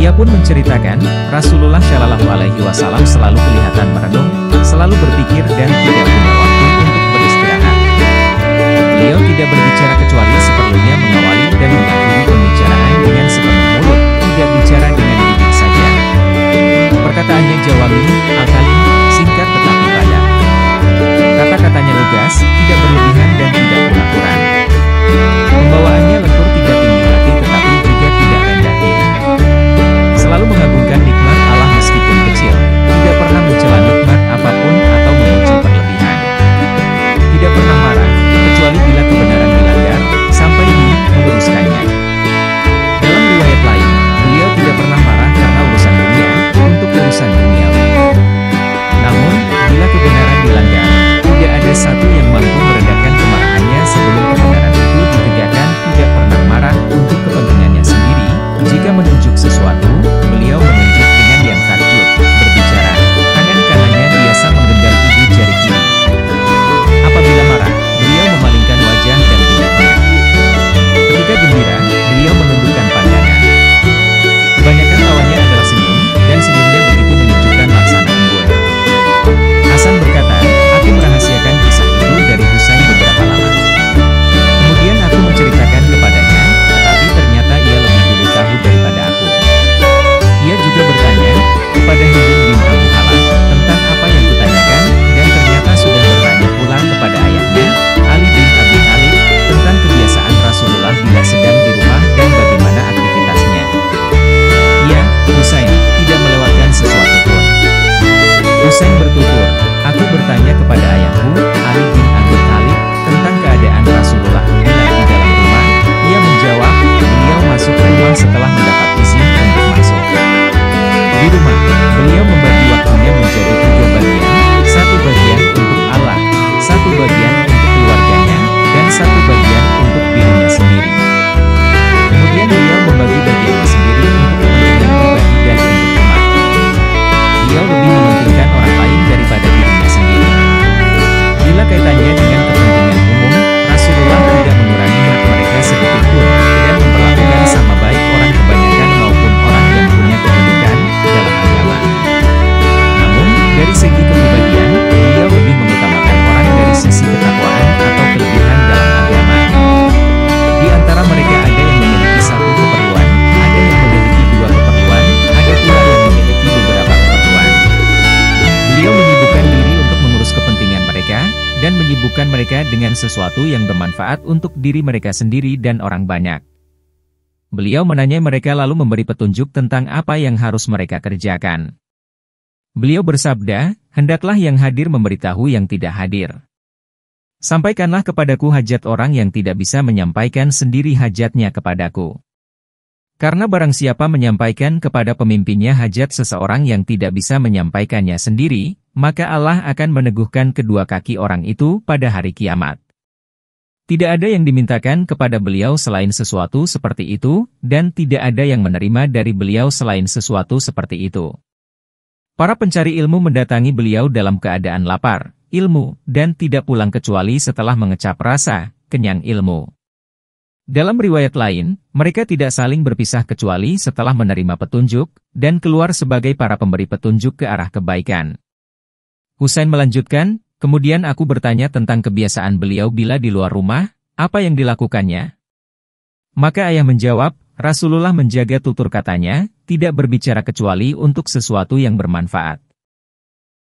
Ia pun menceritakan, Rasulullah Shallallahu Alaihi Wasallam selalu kelihatan merenung, selalu berpikir dan tidak punya waktu untuk beristirahat. Beliau tidak berbicara kecuali seperlunya mengawali dan mengakhiri pembicaraan dengan sepenuh mulut, tidak bicara dengan bibir saja. Perkataannya jawami, al-kalim, singkat tetapi padat. Kata-katanya lugas, tidak berlebihan dan tidak kurang-kurang. Pembawaannya lentur, tidak tinggi hati tetapi juga tidak rendah diri. Selalu mengagungkan nikmat Allah meskipun kecil, tidak pernah mencela nikmat apapun atau memuji berlebihan. Tidak pernah marah, kecuali bila kebenaran dilanggar, sampai ingin meluruskannya. Dalam riwayat lain, beliau tidak pernah marah karena urusan dunia, untuk urusan duniawi. Namun, bila kebenaran dilanggar, tidak ada satu yang mampu meredakan kemarahannya sebelum kebenaran itu ditegakkan. Tidak pernah marah untuk kepentingannya sendiri. Jika menunjuk sesuatu, beliau menunjuk dengan yang takjub. Berbicara, tangan kanannya biasa menggenggam ibu jari kiri. Apabila marah, beliau memalingkan wajah dan lidahnya. Ketika gembira, beliau menundukkan pandangan. Kebanyakan tawannya adalah senyum, dan senyumnya begitu menunjukkan laksana embun. Hasan berkata, aku merahasiakan kisah itu dari Husain beberapa lama. Kemudian aku menceritakan kepadanya, tetapi ternyata ia lebih dulu tahu daripada aku. Ia juga bertanya kepada Hind bin Abu Halah tentang apa yang kutanyakan, dan ternyata sudah bertanya pulang kepada ayahnya, Ali bin Abi Thalib, tentang kebiasaan Rasulullah bila sedang di rumah dan bagaimana aktivitasnya. Ia, Husain, tidak melewatkan sesuatu pun. Husain bertutur, aku bertanya kepada ayahku, Ali bin Abi Thalib, tentang keadaan Rasulullah bila di dalam rumah. Ia menjawab, beliau masuk rumah setelah mendapat izin untuk masuk. Di rumah, beliau membagi waktunya menjadi 3 bagian, 1 bagian untuk Allah, 1 bagian untuk keluarganya, dan 1 bagian untuk dirinya sendiri. Kemudian beliau membagi bagiannya sendiri untuk kepentingan pribadi dan untuk umat. Beliau lebih mementingkan orang lain daripada dirinya sendiri. Bila kaitannya dengan kepentingan umum, Rasulullah tidak mengurangi hak mereka sedikit pun, dan memperlakukan sama baik orang kebanyakan maupun orang yang punya kedudukan dalam agama. Namun, dari segi kepribadian, beliau lebih mengutamakan orang dari sisi ketakwaan atau kelebihan dalam agama. Di antara mereka ada yang memiliki 1 keperluan, ada yang memiliki 2 keperluan, ada pula yang memiliki beberapa keperluan. Beliau menyibukkan diri untuk mengurus kepentingan mereka, dan menyibukkan mereka dengan sesuatu yang bermanfaat untuk diri mereka sendiri dan orang banyak. Beliau menanyai mereka lalu memberi petunjuk tentang apa yang harus mereka kerjakan. Beliau bersabda, hendaklah yang hadir memberitahu yang tidak hadir. Sampaikanlah kepadaku hajat orang yang tidak bisa menyampaikan sendiri hajatnya kepadaku. Karena barang siapa menyampaikan kepada pemimpinnya hajat seseorang yang tidak bisa menyampaikannya sendiri, maka Allah akan meneguhkan kedua kaki orang itu pada hari kiamat. Tidak ada yang dimintakan kepada beliau selain sesuatu seperti itu, dan tidak ada yang menerima dari beliau selain sesuatu seperti itu. Para pencari ilmu mendatangi beliau dalam keadaan lapar, ilmu, dan tidak pulang kecuali setelah mengecap rasa, kenyang ilmu. Dalam riwayat lain, mereka tidak saling berpisah kecuali setelah menerima petunjuk, dan keluar sebagai para pemberi petunjuk ke arah kebaikan. Husain melanjutkan, kemudian aku bertanya tentang kebiasaan beliau bila di luar rumah, apa yang dilakukannya? Maka ayah menjawab, Rasulullah menjaga tutur katanya, tidak berbicara kecuali untuk sesuatu yang bermanfaat.